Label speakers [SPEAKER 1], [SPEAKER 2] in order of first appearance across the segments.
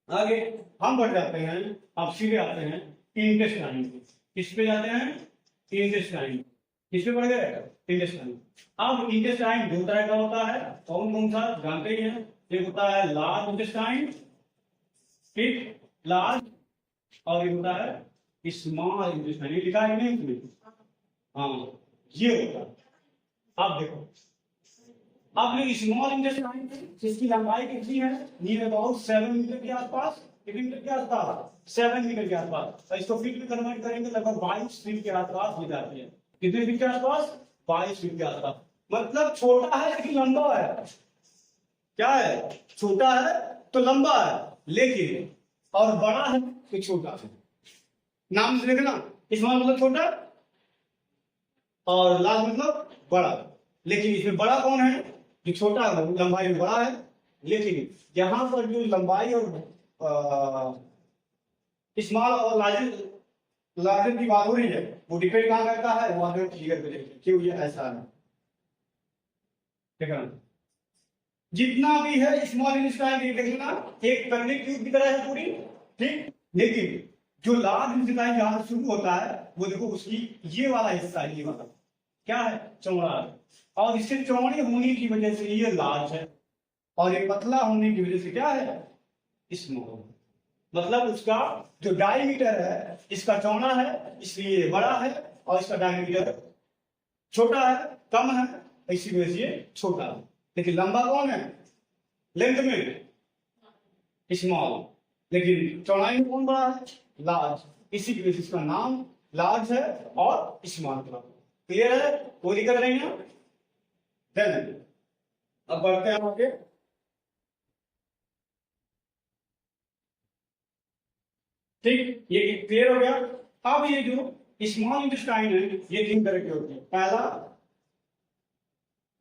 [SPEAKER 1] आगे हम बढ़ जाते हैं, अब सीधे आते हैं इंटेस्टाइन। किस पे जाते हैं? इंटेस्टाइन। किस पे बढ़ गए? इंटेस्टाइन। अब इंटेस्टाइन दो तरह का होता है, कौन कौन सा जानते ही हैं। एक होता है लार्ज इंटेस्टाइन, ठीक, लार्ज, और एक होता है स्मॉल इंटेस्टाइन। ये लिखा है नहीं इसमें? हाँ, ये होता है। अब देखो, अब ये स्मॉल इंटेस्टाइन जिसकी लंबाई कितनी है? नियर अबाउट 7 मीटर के आसपास। कितने मीटर के आसपास? 7 मीटर के आसपास। तो इसको फीट में कन्वर्ट करेंगे लगभग 22 फीट के आसपास हो जाती है। कितने फीट के आसपास? 22 फीट के आसपास। मतलब छोटा है लेकिन लंबा है। क्या है? छोटा है तो लंबा है, लेकिन और बड़ा है तो छोटा है। नाम से देखना, स्मॉल मतलब छोटा और लार्ज मतलब बड़ा। लेकिन इसमें बड़ा कौन है? जो छोटा है लंबाई में बड़ा है, लेकिन यहां पर जो लंबाई और स्मॉल और लार्जर की बात हो रही है, वो डिपेंड कहां करता है? वो आगे फिगर पे देखिए क्यों ये ऐसा है। देखना, जितना भी है स्मॉल इंटेस्टाइन देखना एक पन्नी ट्यूब की तरह है पूरी, ठीक, लेकिन जो लार्ज इंटेस्टाइन जहां से शुरू होता है वो देखो उसकी ये वाला हिस्सा, ये वाला क्या है? चौड़ा है, और इससे चौड़ी होने की वजह से ये लार्ज है, और ये पतला होने की वजह से क्या है? स्मॉल। मतलब उसका जो डायमीटर है, इसका चौड़ा है इसलिए बड़ा है, और इसका डायमीटर छोटा है, कम है, इसी वजह से ये छोटा है। लेकिन लंबा कौन है? लेंथ में स्मॉल, लेकिन चौड़ाई में कौन बड़ा है? लार्ज। इसी की वजह से इसका नाम लार्ज है और स्मॉल का। क्लियर है? वो दिक्कत नहीं है। देन अब बढ़ते हैं आगे। ठीक, ये क्लियर हो गया। अब ये जो स्मॉल इंटेस्टाइन है ये 3 तरह के होते हैं। पहला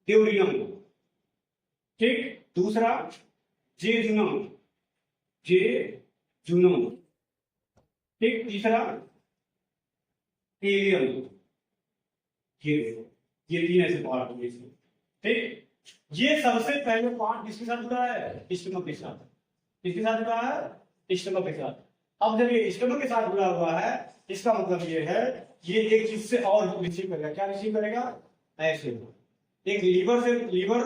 [SPEAKER 1] ड्यूरियम, ठीक, दूसरा जेजुनम, जेजुनम, ठीक, तीसरा एलियम। ये 3 ऐसे पार्ट होंगे इसमें, ठीक। ये सबसे पहले पार्ट किसके साथ जुड़ा है? स्टमक के साथ। किसके साथ जुड़ा है? स्टमक के साथ। अब जब ये स्टमक के साथ जुड़ा हुआ है, इसका मतलब ये है ये एक चीज से और रिसीव करेगा। क्या रिसीव करेगा? ऐसे, एक लीवर से लीवर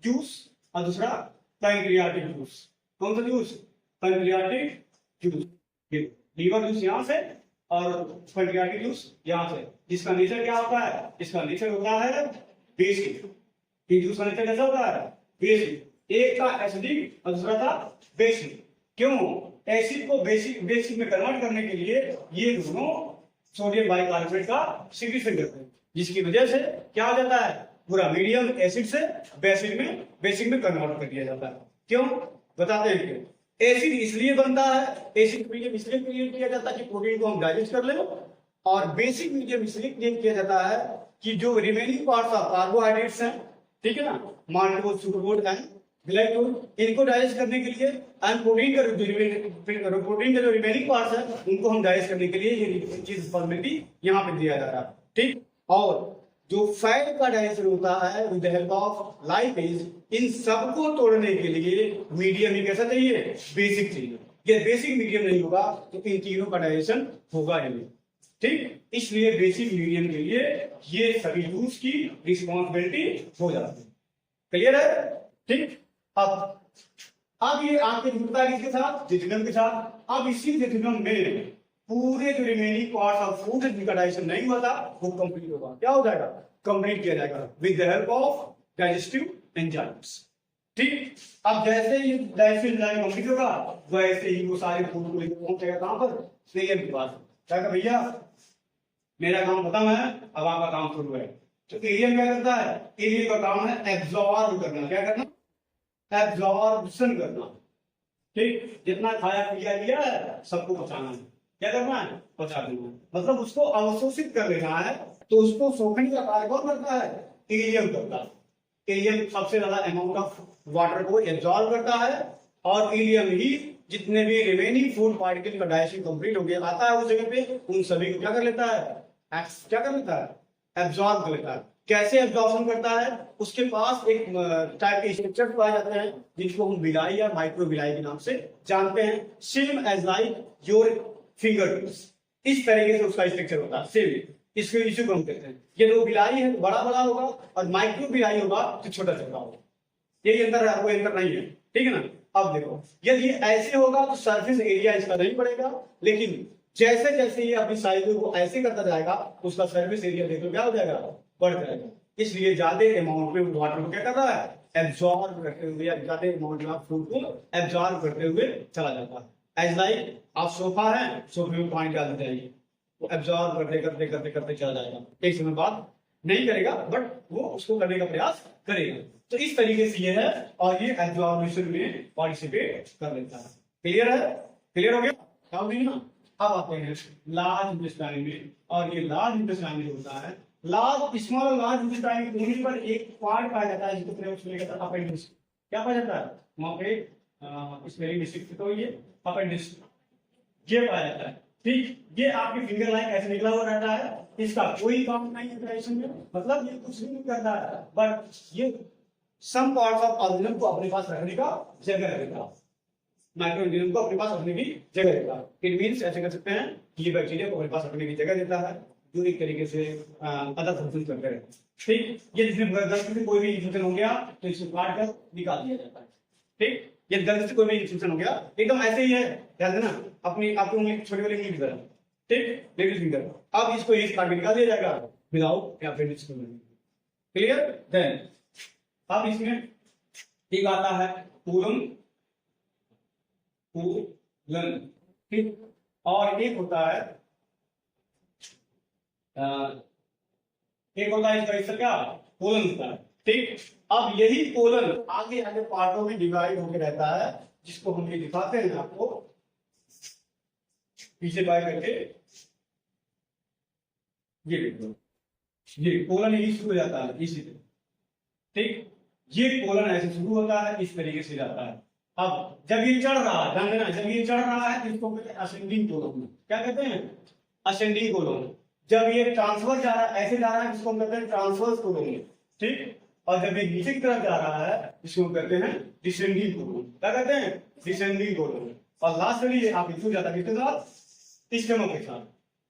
[SPEAKER 1] जूस और दूसरा पैंक्रियाटिक जूस। कौन सा juice? Pancreatic juice. Liver juice यहाँ से और पैंक्रियाटिक जूस यहाँ से। जिसका नेचर क्या होता है? इसका नेचर होता है बेसिक। जूस का नेचर कैसा होता है? बेसिक। एक था एसिडिक और दूसरा था बेसिक। क्यों? एसिड को बेसिक में कन्वर्ट करने के लिए ये दोनों सोडियम बाइकार्बोनेट का सिक्रीशन करते हैं, जिसकी वजह से क्या हो जाता है? पूरा मीडियम एसिड से बेसिक में कन्वर्ट कर दिया जाता है। क्यों? बताते हैं क्यों। एसिड इसलिए बनता है, एसिड मीडियम इसलिए क्रिएट किया जाता है कि प्रोटीन को हम डाइजेस्ट कर लें, और बेसिक मीडियम इसलिए क्रिएट किया जाता है कि जो रिमेनिंग पार्ट्स ऑफ कार्बोहाइड्रेट्स हैं, ठीक है ना, माल्टोज, सुक्रोज एंड ग्लाइकोज, इनको डाइजेस्ट करने के लिए एंड प्रोटीन का जो रिमेनिंग पार्ट्स है उनको हम डाइजेस्ट करने के लिए ये चीज रिस्पांसिबिलिटी यहाँ पे दिया जा रहा है, ठीक। और जो फैट का डाइजेशन होता है with the help of lipase, इन सबको तोड़ने के लिए मीडियम ही कैसा चाहिए? बेसिक चाहिए। ये बेसिक मीडियम नहीं होगा तो इन तीनों का डाइजेशन होगा ही नहीं, ठीक। इसलिए बेसिक मीडियम के लिए ये सभी यूज की रिस्पॉन्सिबिलिटी हो जाती है। क्लियर है? ठीक। अब ये आपके जुड़ता है किसके साथ? जेजुनम के साथ। अब इसी जेजुनम में पूरे जो रिमेनिंग पार्ट्स ऑफ फूड जिनका डाइजेशन नहीं हुआ था वो कंप्लीट होगा। क्या हो जाएगा? कंप्लीट किया जाएगा with the help of digestive enzymes, ठीक। अब जैसे ही डाइजेस्टिव एंजाइम कंप्लीट होगा वैसे ही वो सारे फूड को लेकर पहुंचेगा कहां पर? सेल के पास। क्या कहा भैया मेरा काम खत्म है, अब आपका काम शुरू है। तो एलियन क्या करता है? एलियन का काम है एब्जॉर्ब करना। क्या करना? एब्जॉर्प्शन करना, ठीक। जितना खाया पिया लिया है सबको पचाना है। क्या करना है? पचा देना। मतलब उसको अवशोषित कर लेना है। तो उसको सोखने का कार्य कौन करता है? एलियन करता है। एलियन सबसे ज्यादा अमाउंट ऑफ वाटर को एब्जॉर्ब करता है, और एलियन ही जितने भी रिमेनिंग फूड पार्टिकल का डाइजेशन कंप्लीट हो गया आता है उस जगह पे, उन सभी को क्या कर लेता है? क्या कर लेता है? एब्जॉर्ब कर लेता है। कैसे एब्जॉर्प्शन करता है, उसके पास एक टाइप के स्ट्रक्चर पाए जाते हैं जिनको हम विलाई या माइक्रो विलाई के नाम से जानते हैं। Same as like your finger tips, इस तरीके से उसका स्ट्रक्चर होता है सेम। इसको इश्यू हम कहते हैं। ये जो विलाई है बड़ा बड़ा होगा और माइक्रो विलाई होगा तो छोटा छोटा होगा। यही अंतर है, कोई अंतर नहीं है, ठीक है ना। अब देखो यदि ऐसे होगा तो सरफेस एरिया इसका नहीं बढ़ेगा, लेकिन जैसे जैसे ये अपनी साइज को ऐसे करता जाएगा उसका सरफेस एरिया देखो क्या हो जाएगा, बढ़ जाएगा। इसलिए ज्यादा अमाउंट में वाटर को क्या कर रहा है, एब्जॉर्ब करते हुए या ज्यादा अमाउंट में फूड को एब्जॉर्ब करते हुए चला जाता है। एज लाइक आप सोफा है, सोफे में पानी डाल देते हैं, वो एब्जॉर्ब करते करते करते करते चला जाएगा। एक समय बाद नहीं करेगा बट वो उसको करने का प्रयास करेगा। तो इस तरीके से ये है और ये एब्जॉर्बेशन में पार्टिसिपेट कर लेता है। क्लियर है, क्लियर हो गया, क्या नहीं ना। अब आते हैं लार्ज इंटेस्टाइन में, और ये लार्ज इंटेस्टाइन में होता है लार्ज स्मॉल और लार्ज इंटेस्टाइन के यहीं पर एक पार्ट पाया जाता है जिसको प्रयोग में कहता है अपेंडिक्स। क्या पाया जाता है वहां पे स्पेलिंग मिस्टेक तो ये अपेंडिक्स ये पाया जाता है। ठीक, ये आपके फिंगर लाइन ऐसे निकला हुआ रहता है, इसका कोई काम नहीं है डायरेक्शन में, मतलब ये कुछ भी नहीं करता है, बट ये सम पार्ट्स ऑफ ऑर्गेनिज्म को अपने पास रखने का जगह रहेगा, माइक्रो ऑर्गेनिज्म को अपने पास रखने की जगह देता है। इट मींस ऐसे कर सकते हैं कि ये बैक्टीरिया को अपने पास रखने की जगह देता है जो एक तरीके से अदर फंक्शन करते हैं। ठीक, ये जिसमें गलती से कोई भी इन्फेक्शन हो गया तो इसे काट कर निकाल दिया जाता है। ठीक, ये गलती से कोई भी इन्फेक्शन हो गया एकदम ऐसे ही है, ध्यान देना अपनी आपकी उंगली छोटी वाली उंगली की तरह, ठीक, लिटिल फिंगर। अब इसको इस काट के निकाल दिया जाएगा विदाउट या फिर क्लियर। देन अब इसमें एक आता है पूरन, ठीक, और एक होता है इसका क्या कोलन होता है। ठीक, अब यही कोलन आगे आगे पार्टों में डिवाइड होकर रहता है जिसको हम ये दिखाते हैं आपको पीछे बाय करके। ये देखो ये कोलन यही शुरू हो जाता है इसी से। ठीक, ये कोलन ऐसे शुरू होता है, इस तरीके से जाता है। अब जब ये चढ़ रहा है, ध्यान देना, जब ये चढ़ रहा है इसको कहते हैं असेंडिंग कोलन। क्या कहते हैं, असेंडिंग कोलन। जब ये ट्रांसफर जा रहा है, ऐसे जा रहा है, इसको हम कहते हैं ट्रांसवर्स कोलन। ठीक, और जब ये नीचे की तरफ जा रहा है इसको कहते हैं डिसेंडिंग कोलन। क्या कहते हैं, डिसेंडिंग कोलन। और लास्टली ये आप इसको जाता है किसके साथ, स्टमक के साथ।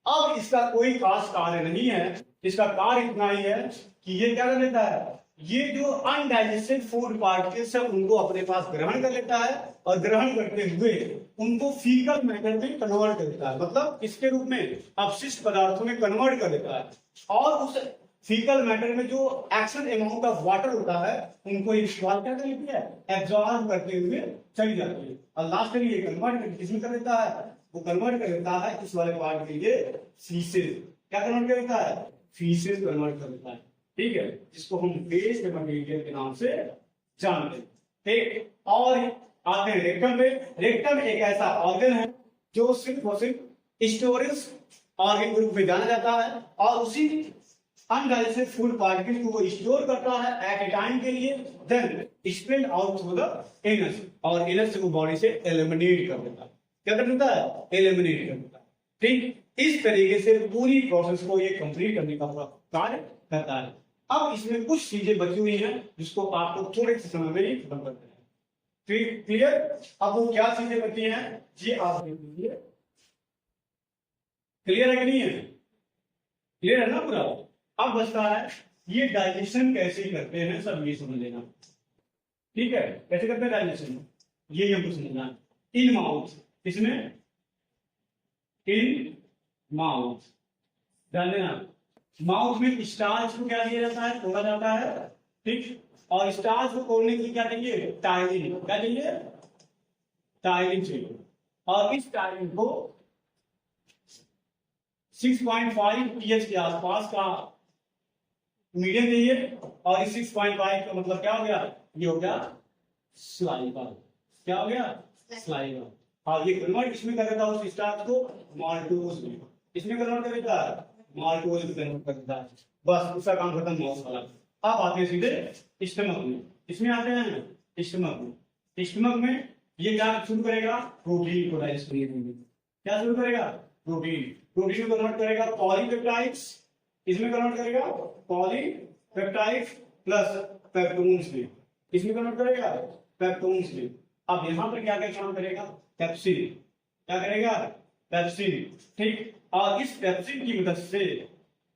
[SPEAKER 1] अब इसका कोई खास कार्य नहीं है, इसका कार्य इतना ही है कि ये क्या कर लेता है, ये जो अनडाइजेस्टेड फूड पार्टिकल्स है उनको अपने पास ग्रहण कर लेता है और ग्रहण करते हुए उनको फीकल मैटर में कन्वर्ट कर देता है, मतलब इसके रूप में अपशिष्ट पदार्थों में कन्वर्ट कर देता है। और उस फीकल मैटर में जो एक्शन अमाउंट ऑफ वाटर होता है उनको इस्तेमाल क्या कर लेती है, एब्जॉर्ब करते हुए चली जाती है। और लास्ट में ये कन्वर्ट किसमें कर देता है, वो कन्वर्ट कर देता है इस वाले पार्ट के लिए फीसेस। क्या कन्वर्ट कर देता है, फीसेस कन्वर्ट कर देता है। ठीक है, जिसको हम वेस्ट मटेरियल के नाम से जानते हैं। ठीक, और आते हैं रेक्टम पे। रेक्टम एक ऐसा ऑर्गन है जो सिर्फ और सिर्फ स्टोरेज ऑर्गन के रूप में जाना जाता है और उसी अनडाइजेस्टेड फूड पार्टिकल्स को वो स्टोर करता है एट ए टाइम के लिए, then spread out through the anus, और एनस से वो बॉडी से एलिमिनेट कर देता है। क्या कर देता है, एलिमिनेट कर देता है। ठीक, इस तरीके से पूरी प्रोसेस को ये कंप्लीट करने का पूरा कार्य करता है। अब इसमें कुछ चीजें बची हुई हैं जिसको आपको थोड़े से समय में ही खत्म करते हैं। क्लियर, अब वो क्या चीजें बची हैं ये आप देख लीजिए। क्लियर है कि नहीं है, क्लियर है ना पूरा। अब बचता है ये डाइजेशन कैसे करते हैं, सब ये समझ लेना। ठीक है, कैसे करते हैं डाइजेशन, ये हमको समझना। इन माउथ, इसमें इन माउथ, ध्यान देना, माउथ में स्टार्च को क्या दिया जाता है, तोड़ा जाता है। ठीक, और स्टार्च को तोड़ने के लिए क्या चाहिए, टाइलिन। क्या चाहिए, टाइलिन चाहिए। और इस टाइलिन को 6.5 pH के आसपास का मीडियम चाहिए। और इस 6.5 का मतलब क्या हो गया, ये हो गया स्लाइवा। क्या हो गया, स्लाइवा। हाँ, ये कन्वर्ट इसमें कर देता है उस स्टार्च को माल्टोज में, इसमें कन्वर्ट कर देता है माल्टोज में कन्वर्ट कर देता है। बस उसका काम खत्म हुआ वाला। अब आते हैं सीधे स्टमक में। इसमें आते हैं स्टमक में। स्टमक में ये क्या शुरू करेगा, प्रोटीन को डाइजेस्ट करेगा। क्या शुरू करेगा, प्रोटीन। प्रोटीन को कन्वर्ट करेगा पॉलीपेप्टाइड्स, इसमें कन्वर्ट करेगा पेप्टाइड्स प्लस पेप्टोन्स में, किसमें कन्वर्ट करेगा? पेप्टोन्स में। अब यहां पर क्या क्या काम करेगा? पेप्सिन। क्या करेगा? पेप्सिन। ठीक, और इस पेप्सिन की मदद से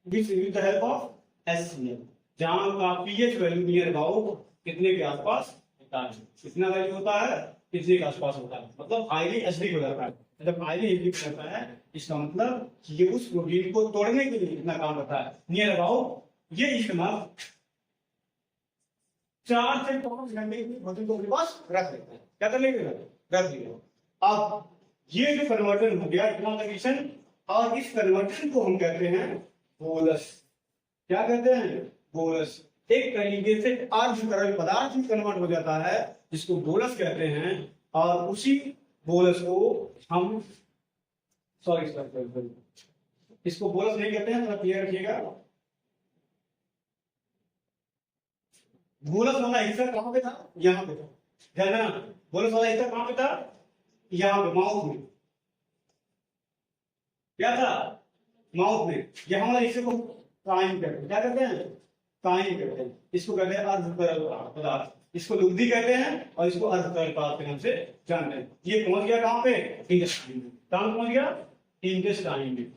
[SPEAKER 1] with the help of HCl, जहां का पीएच वैल्यू नियर अबाउट कितने के आसपास होता है, कितना वैल्यू होता है, कितने के आसपास होता है, मतलब हाईली एसिडिक हो जाता है। जब हाईली एसिडिक रहता है इसका मतलब ये उस प्रोटीन को तोड़ने के लिए कितना काम करता है, नियर अबाउट ये इस्तेमाल 4 से 5 घंटे की प्रोटीन को अपने पास रख लेते हैं। क्या कर लेंगे? रख लेंगे। अब ये जो कन्वर्जन हो गया इकोनॉमिकेशन, और इस कन्वर्जन को हम कहते हैं बोलस। क्या कहते हैं? बोलस। एक तरीके से अर्ध तरल पदार्थ में कन्वर्ट हो जाता है जिसको बोलस कहते हैं, और उसी बोलस को हम सॉरी इसको बोलस नहीं कहते हैं, थोड़ा क्लियर रखिएगा। बोलस वाला हिस्सा कहां पे था? यहां पे था, ध्यान देना। बोलस वाला हिस्सा कहां पे था? यहां पे, माउथ में। क्या था? माउथ में। यहां वाला हिस्से को काइम कहते हैं। क्या कहते हैं? काइम कहते हैं। इसको कहते हैं अर्ध तरल पदार्थ, इसको लुब्धि कहते हैं, और इसको अर्ध तरल पदार्थ के नाम से जानते हैं। ये पहुंच गया कहां पे? इंटेस्टाइन में। कहां पहुंच गया? इंटेस्टाइन में।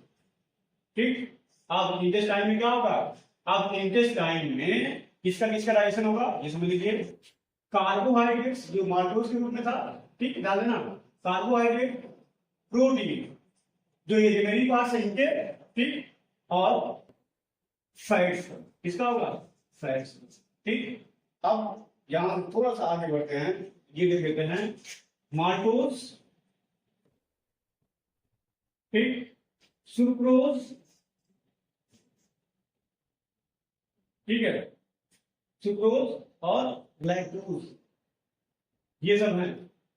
[SPEAKER 1] ठीक, अब इंटेस्टाइन में क्या होगा? अब इंटेस्टाइन में किसका किसका डाइजेशन होगा ये समझ लीजिए। कार्बोहाइड्रेट्स जो माल्टोज के रूप में था, ठीक, डाल देना। कार्बोहाइड्रेट, प्रोटीन जो ये रिमेनिंग पार्ट्स है इनके, ठीक, और फैट्स, किसका होगा? फैट्स। ठीक, अब यहां से थोड़ा सा आगे बढ़ते हैं, ये लिख देते हैं माल्टोज, ठीक, सुक्रोज, ठीक है, सुक्रोज और लैक्टोज, ये सब है।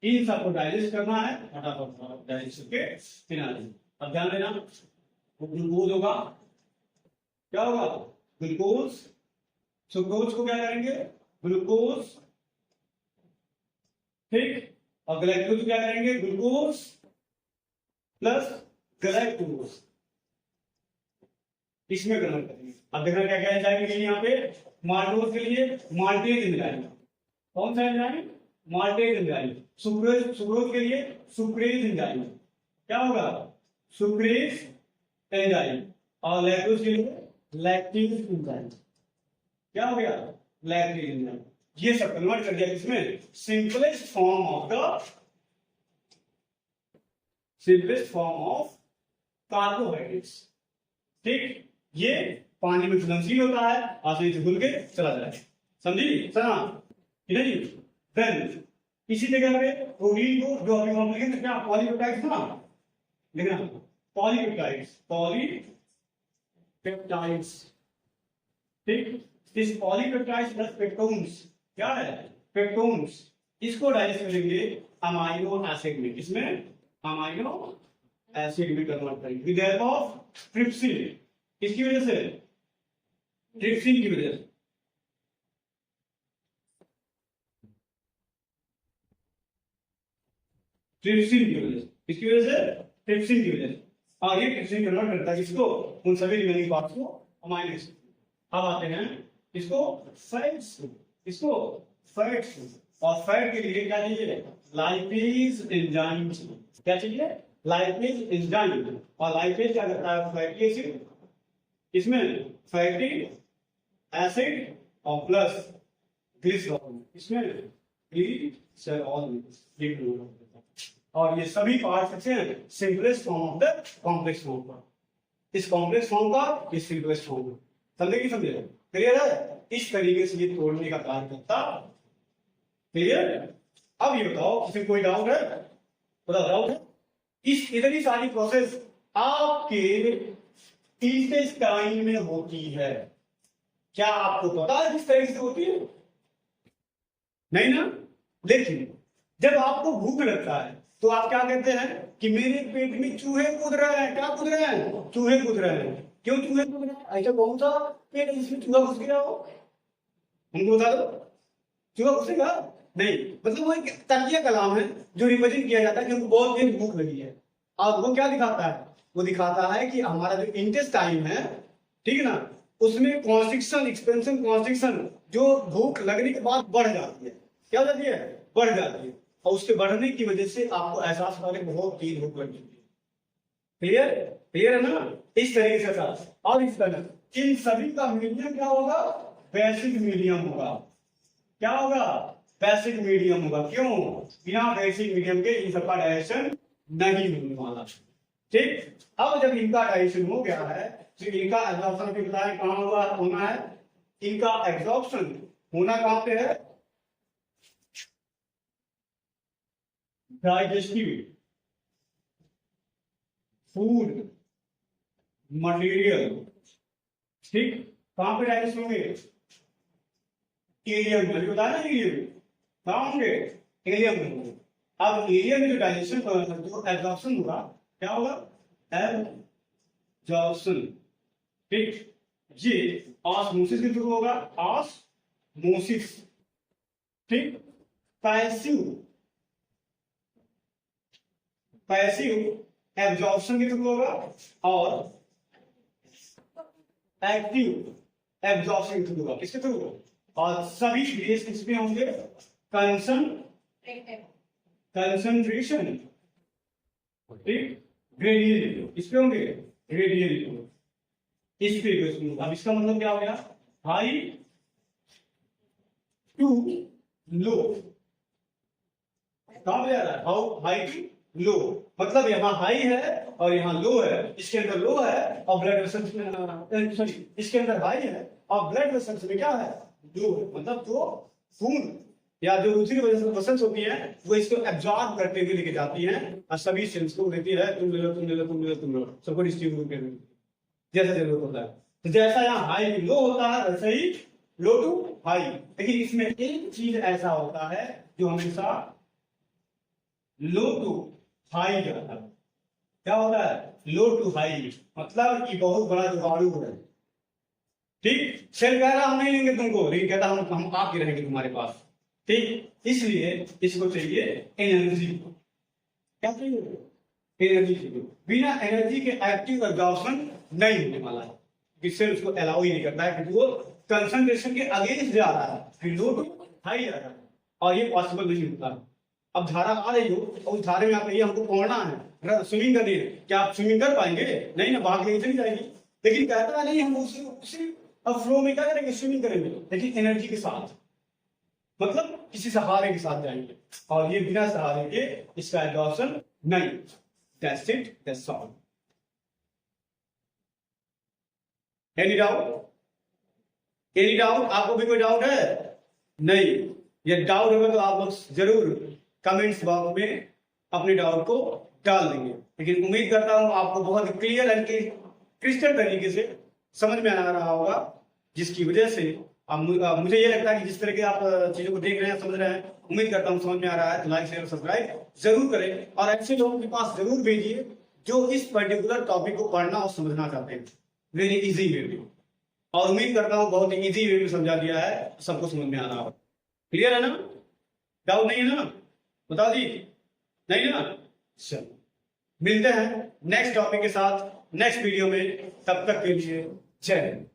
[SPEAKER 1] इन सबको डाइजेस्ट करना है, फटाफट डाइजेस्ट करके फिनाइल। अब ध्यान देना, ग्लूकोज होगा, क्या होगा? ग्लूकोज। सुक्रोज को क्या करेंगे? ग्लूकोज, ठीक, और ग्लैक्टोज क्या करेंगे? ग्लूकोज प्लस ग्लैक्टोज, इसमें कन्वर्ट करेंगे। अब देखना क्या क्या एंजाइम है यहाँ पे। माल्टोज के लिए माल्टेज एंजाइम, कौन सा एंजाइम? Maltase enzyme. सुक्रोज के लिए सुक्रेज एंजाइम, क्या होगा? Sucrase enzyme. और लैक्टोज के लिए लैक्टेज एंजाइम, क्या हो गया? Lactase enzyme. ये सब कन्वर्ट कर दिया किसमें? Simplest form of carbohydrates. ठीक, ये पानी में घुलनशील होता है, आसानी से घुल के चला जाए। समझी सना? नहीं, देन इसी जगह पे प्रोटीन को जो अभी हम लिखेंगे क्या? पॉलीपेप्टाइड्स ना लिखना, पॉलीपेप्टाइड्स, ठीक। इस पॉलीपेप्टाइड्स प्लस पेप्टोन्स, क्या है? पेप्टोन्स, इसको डाइजेस्ट करेंगे अमाइनो एसिड में। इसमें अमाइनो एसिड में कन्वर्ट करेंगे विद हेल्प ऑफ ट्रिप्सिन। किसकी वजह से? ट्रिप्सिन की वजह से। ट्रिप्सिन की वजह से, किसकी वजह से? ट्रिप्सिन की वजह से। और ये ट्रिप्सिन कन्वर्ट करता है किसको? उन सभी रिमेनिंग पार्ट्स को अमाइनो एसिड। अब आते हैं इसको फैट्स, इसको फैट्स, और फैट के लिए क्या चाहिए? Lipase enzyme. क्या चाहिए? Lipase enzyme. और लाइपेज क्या करता है? फैटी एसिड, इसमें फैटी एसिड और प्लस ग्लिसरॉल, इसमें ग्लिसरॉल। और ये सभी पार्ट्स हैं simplest form of the complex form का। इस कॉम्प्लेक्स फॉर्म का इस सिंपलेस्ट फॉर्म का, समझे कि समझे? क्लियर है? इस तरीके से ये तोड़ने का कार्य करता। क्लियर? अब ये बताओ, किसी कोई डाउट है? बताओ, डाउट है? इस इतनी सारी प्रोसेस आपके इंटेस्टाइन में होती है, क्या आपको पता है किस तरीके से होती है? नहीं ना? लेकिन जब आपको भूख लगता है तो आप क्या कहते हैं कि मेरे पेट में चूहे कूद रहे हैं। क्या कूद रहे हैं? चूहे कूद रहे हैं। क्यों चूहे कूद रहे हैं? ऐसा कौन सा पेट है जिसमें चूहा घुस गया हो? हमको बता दो। चूहा घुसेगा नहीं, मतलब वो एक तकिया कलाम है जो रिप्रेजेंट किया जाता है कि हमको बहुत तेज भूख लगी है। और वो क्या दिखाता है? वो दिखाता है कि हमारा जो इंटेस्टाइन है, ठीक है ना, उसमें कॉन्स्ट्रिक्शन, एक्सपेंशन, कॉन्स्ट्रिक्शन जो भूख लगने के बाद बढ़ जाती है, क्या हो जाती है, बढ़ जाती है, और उसके बढ़ने की वजह से आपको एहसास होगा कि बहुत तेज भूख लग चुकी है। क्लियर, क्लियर है ना, इस तरीके से एहसास। और इस तरह इन सभी का मीडियम क्या होगा, बेसिक मीडियम होगा। क्या होगा, बेसिक मीडियम होगा। क्यों, बिना बेसिक मीडियम के इन सबका डायरेक्शन नहीं होने वाला। ठीक, अब जब इनका डायरेक्शन हो गया है तो इनका एब्जॉर्प्शन भी बताएं कहां होगा, होना है, इनका एब्जॉर्प्शन होना कहां पे है, डाइजेस्टिव फूड मटेरियल। ठीक, कहां पे डाइजेस्ट होंगे, एरियम में, बताया ना, एरियम कहां होंगे, एरियम में होंगे। अब एरिया में जो डाइजेशन, जो एब्जॉर्प्शन होगा, क्या होगा, एब्जॉर्प्शन। ठीक, ये ऑस्मोसिस के थ्रू होगा, ऑस्मोसिस। ठीक, पैसिव, पैसिव एब्जॉर्प्शन के थ्रू होगा, और एक्टिव एब्जॉर्प्शन के थ्रू होगा। किसके थ्रू, और सभी बेस किसमें होंगे, कंसंट्रेशन, ठीक, ग्रेडियंट इसमें होंगे, ग्रेडियंट इस पे। अब इसका मतलब क्या हो गया, हाई टू लो। कहां पे जा रहा है, हाउ हाई टू लो, मतलब यहाँ हाई है और यहाँ लो है, इसके अंदर लो है और ब्लड वेसल्स में, सॉरी, इसके अंदर हाई है और ब्लड वेसल्स में क्या है, लो है। मतलब जो खून या जो रुधिर वेसल्स होती है वो इसको एब्जॉर्ब करते हुए लेके जाती है और सभी सेल्स को देती है, तुम ले लो, तुम ले लो, तुम ले लो, तुम लो, सबको डिस्ट्रीब्यूट कर जैसा जरूरत होता है। तो जैसा यहाँ हाई टू लो होता है वैसे ही लो टू हाई। लेकिन इसमें एक चीज ऐसा होता है जो हमेशा लो टू हाई जाता है। क्या होता है, लो टू हाई, मतलब कि बहुत बड़ा जुगाड़ू है। ठीक, सेल कह रहा हम नहीं लेंगे तुमको, लेकिन कहता हम आके रहेंगे तुम्हारे पास। ठीक, इसलिए इसको चाहिए एनर्जी। क्या चाहिए, एनर्जी चाहिए। बिना एनर्जी के एक्टिव एब्जॉर्प्शन नहीं होने वाला है, इससे उसको अलाउ ही नहीं करता है, क्योंकि वो कंसंट्रेशन के अगेंस्ट जा रहा है, फिर लो टू हाई जा रहा है, और ये पॉसिबल नहीं होता। अब धारा आ रही हो और उस धारे में आप हमको पढ़ना है, स्विमिंग करनी है, क्या आप स्विमिंग कर पाएंगे, नहीं ना, भाग नहीं चली जाएगी। लेकिन कहता नहीं हम उसी अब फ्लो में क्या करेंगे, स्विमिंग करेंगे, लेकिन एनर्जी के साथ, मतलब किसी सहारे के साथ जाएंगे, और ये बिना सहारे के इसका एब्जॉर्प्शन नहीं। That's it, that's all. Any doubt, any doubt, आपको भी कोई डाउट है, नहीं, ये डाउट होगा तो आप लोग जरूर कमेंट्स बॉक्स में अपने डाउट को डाल देंगे। लेकिन उम्मीद करता हूं आपको बहुत क्लियर एंड क्रिस्टल तरीके से समझ में आ रहा होगा, जिसकी वजह से अब मुझे ये लगता है कि जिस तरह के आप चीजों को देख रहे हैं, समझ रहे हैं, उम्मीद करता हूं समझ में आ रहा है। तो लाइक शेयर सब्सक्राइब जरूर करें, और ऐसे लोगों के पास जरूर भेजिए जो इस पर्टिकुलर टॉपिक को पढ़ना और समझना चाहते हैं, वेरी इजी वे में। और उम्मीद करता हूं बहुत इजी वे में समझा दिया है, सबको समझ में आ रहा हो। क्लियर है ना, डाउट नहीं है ना, बता दी, नहीं ना, चलो मिलते हैं नेक्स्ट टॉपिक के साथ नेक्स्ट वीडियो में, तब तक के लिए जय हिंद।